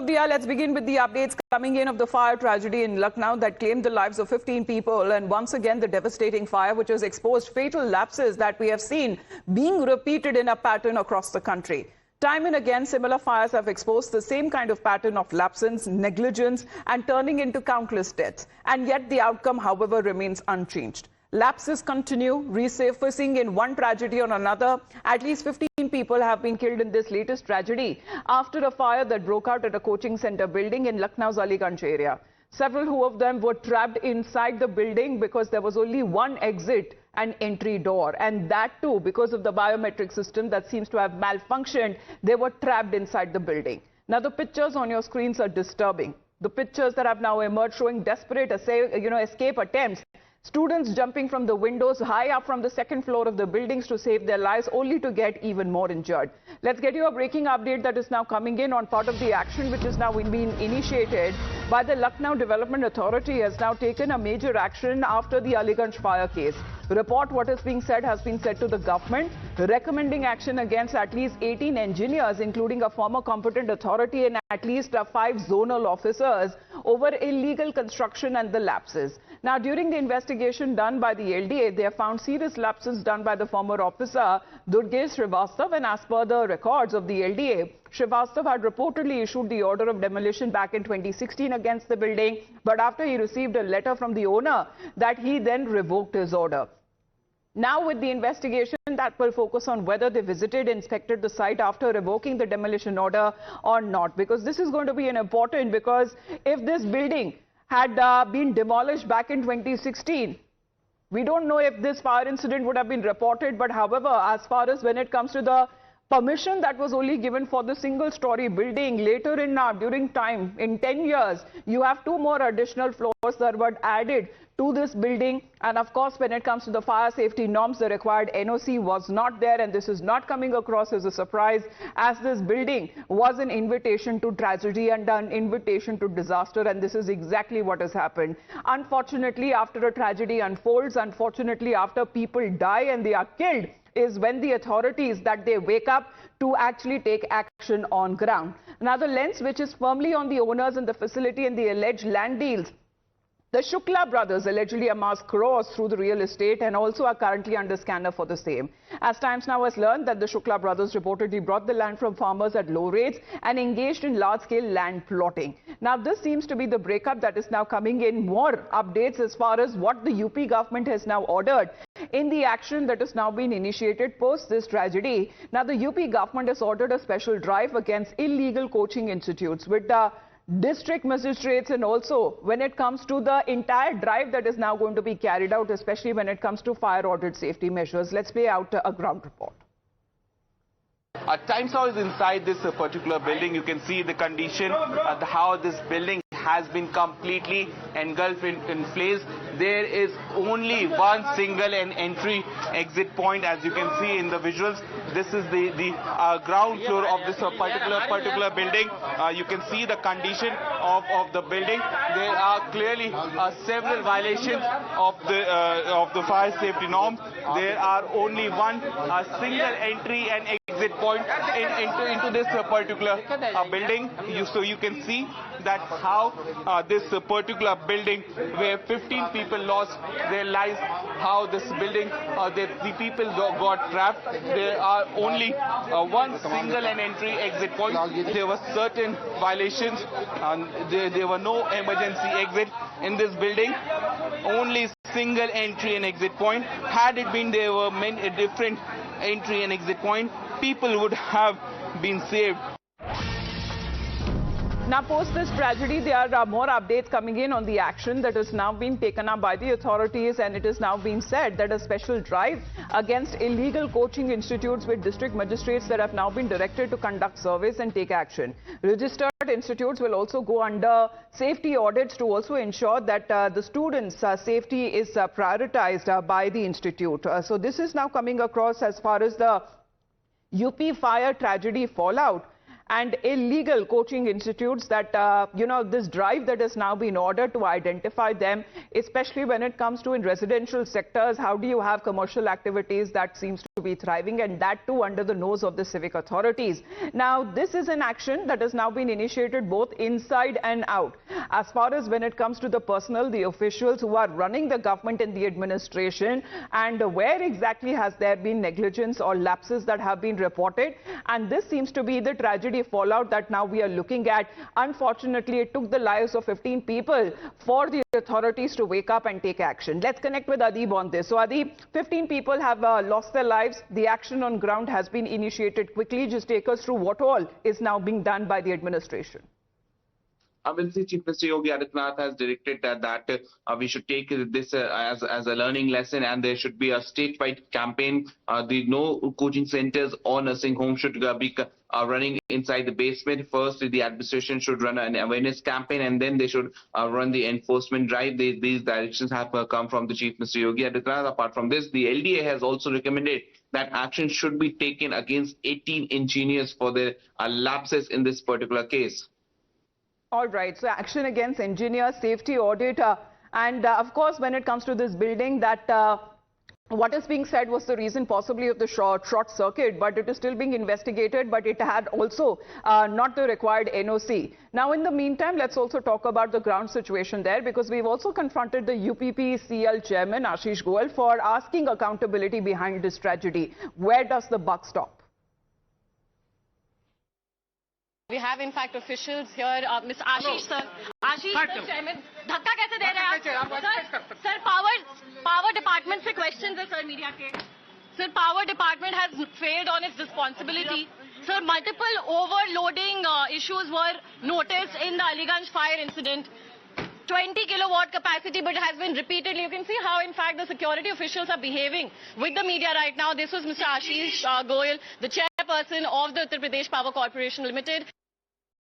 So, Dia, let's begin with the updates coming in of the fire tragedy in Lucknow that claimed the lives of 15 people. And once again, the devastating fire, which has exposed fatal lapses that we have seen being repeated in a pattern across the country. Time and again, similar fires have exposed the same kind of pattern of lapses, negligence, and turning into countless deaths. And yet the outcome, however, remains unchanged. Lapses continue, resurfacing in one tragedy on another. At least 15 people have been killed in this latest tragedy after a fire that broke out at a coaching center building in Lucknow's Aliganj area. Several of them were trapped inside the building because there was only one exit and entry door. And that too, because of the biometric system that seems to have malfunctioned, they were trapped inside the building. Now, the pictures on your screens are disturbing. The pictures that have now emerged showing desperate escape attempts. Students jumping from the windows high up from the second floor of the buildings to save their lives, only to get even more injured. Let's get you a breaking update that is now coming in on part of the action which is now being initiated by the Lucknow Development Authority has now taken a major action after the Aliganj fire case. Report what is being said has been said to the government, recommending action against at least 18 engineers, including a former competent authority and at least 5 zonal officers over illegal construction and the lapses. Now, during the investigation done by the LDA, they have found serious lapses done by the former officer, Durgesh Srivastav, and as per the records of the LDA, Srivastav had reportedly issued the order of demolition back in 2016 against the building, but after he received a letter from the owner that he then revoked his order. Now, with the investigation that will focus on whether they visited, inspected the site after revoking the demolition order or not, because this is going to be an important, because if this building had been demolished back in 2016, we don't know if this fire incident would have been reported. But however, as far as when it comes to the permission that was only given for the single-story building, later in during time, in 10 years, you have 2 more additional floors that were added to this building. And of course, when it comes to the fire safety norms, the required NOC was not there, and this is not coming across as a surprise, as this building was an invitation to tragedy and an invitation to disaster, and this is exactly what has happened. Unfortunately, after a tragedy unfolds, unfortunately, after people die and they are killed, is when the authorities that they wake up to actually take action on ground. Now, the lens which is firmly on the owners and the facility and the alleged land deals. The Shukla brothers allegedly amassed crores through the real estate and also are currently under scanner for the same. As Times Now has learned that the Shukla brothers reportedly brought the land from farmers at low rates and engaged in large-scale land plotting. Now, this seems to be the breakup that is now coming in. More updates as far as what the UP government has now ordered in the action that has now been initiated post this tragedy. Now, the UP government has ordered a special drive against illegal coaching institutes with district magistrates, and also when it comes to the entire drive that is now going to be carried out, especially when it comes to fire audit safety measures. Let's play out a ground report. Times Now is inside this particular building. You can see the condition, how this building has been completely engulfed in flames. There is only one single entry exit point, as you can see in the visuals. This is the ground floor of this particular building. You can see the condition of the building. There are clearly several violations of the fire safety norms. There are only one single entry and exit point into this particular building. So you can see that how this particular building, where 15 people lost their lives, how this building, the people got trapped. There are only one single and entry exit point. There were certain violations, and there were no emergency exit in this building. Only single entry and exit point. Had it been there were many different entry and exit point, people would have been saved. Now, post this tragedy, there are more updates coming in on the action that has now been taken up by the authorities, and it is now being said that a special drive against illegal coaching institutes with district magistrates that have now been directed to conduct surveys and take action. Registered institutes will also go under safety audits to also ensure that the students' safety is prioritized by the institute. So this is now coming across as far as the UP fire tragedy fallout. and illegal coaching institutes that, this drive that has now been ordered to identify them, especially when it comes to in residential sectors. How do you have commercial activities that seems to be thriving, and that too under the nose of the civic authorities? Now, this is an action that has now been initiated both inside and out. As far as when it comes to the personnel, the officials who are running the government and the administration, and where exactly has there been negligence or lapses that have been reported. And this seems to be the tragedy fallout that now we are looking at. Unfortunately, it took the lives of 15 people for the authorities to wake up and take action. Let's connect with Adib on this. So Adib, 15 people have lost their lives. The action on ground has been initiated quickly. Just take us through what all is now being done by the administration. Chief Minister Yogi Adityanath has directed that we should take this as a learning lesson, and there should be a statewide campaign. The no coaching centers or nursing homes should be running inside the basement. First, the administration should run an awareness campaign, and then they should run the enforcement drive. These directions have come from the Chief Minister Yogi Adityanath. Apart from this, the LDA has also recommended that action should be taken against 18 engineers for their lapses in this particular case. All right, so action against engineer, safety audit, and of course, when it comes to this building, that what is being said was the reason possibly of the short circuit, but it is still being investigated, but it had also not the required NOC. Now, in the meantime, let's also talk about the ground situation there, because we've also confronted the UPPCL chairman, Ashish Goel, for asking accountability behind this tragedy. Where does the buck stop? We have in fact officials here, Mr. Ashish sir. Ashish sir, chairman. धक्का कैसे दे रहे हैं आप? Sir, power department से questions है sir media के. Sir, power department has failed on its responsibility. Sir, multiple overloading issues were noticed in the Aliganj fire incident. 20 kilowatt capacity, but it has been repeatedly. You can see how, in fact, the security officials are behaving with the media right now. This was Mr. Ashish Goel, the chairperson of the Uttar Pradesh Power Corporation Limited.